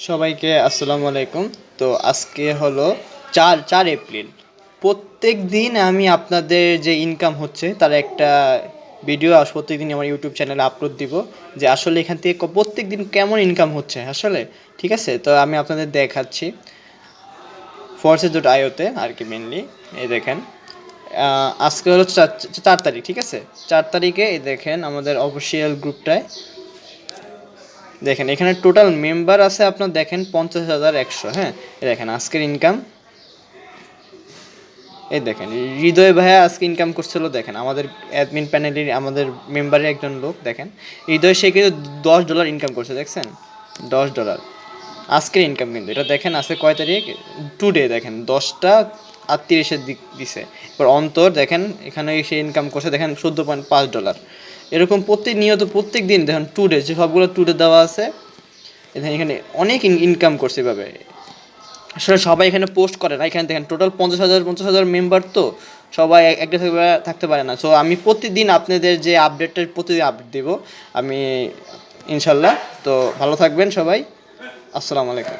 সবাইকে আসসালামু আলাইকুম। তো আজকে হলো 4 এপ্রিল। প্রত্যেক দিন আমি আপনাদের যে ইনকাম হচ্ছে তার একটা ভিডিও প্রত্যেক দিন আমার ইউটিউব চ্যানেলে আপলোড দিব, যে আসলে এখান থেকে প্রত্যেক দিন কেমন ইনকাম হচ্ছে আসলে। ঠিক আছে, তো আমি আপনাদের দেখাচ্ছি ফোর্সেস.ioতে আর কি মেনলি। এই দেখেন, আজকে হলো 4 তারিখ। ঠিক আছে, 4 তারিখে এই দেখেন আমাদের অফিসিয়াল গ্রুপটায় দেখেন, এখানে টোটাল মেম্বার আছে আপনার দেখেন 50,100। হ্যাঁ, এই দেখেন আজকের ইনকাম। এই দেখেন হৃদয় ভাইয়া আজকে ইনকাম করছিল, দেখেন আমাদের অ্যাডমিন প্যানেলের আমাদের মেম্বারের একজন লোক। দেখেন হৃদয়, সে কিন্তু $10 ইনকাম করছে, দেখছেন $10 আজকের ইনকাম। কিন্তু এটা দেখেন আজকে কয় তারিখ, টুডে দেখেন 10টা 38-এর দিক দিছে। এবার অন্তর দেখেন এখানে সে ইনকাম করছে দেখেন $14.5। এরকম প্রতিনিয়ত প্রত্যেক দিন দেখেন টুডে যে সবগুলো টুডে দেওয়া আছে, এখানে অনেক ইনকাম করছে এভাবে। আসলে সবাই এখানে পোস্ট করে না, এখানে দেখেন টোটাল 50,000 মেম্বার, তো সবাই একটা থাকতে পারে না। সো আমি প্রতিদিন আপনাদের যে আপডেটটা প্রতিদিন আপডেট দেবো আমি, ইনশাল্লাহ। তো ভালো থাকবেন সবাই, আসসালামু আলাইকুম।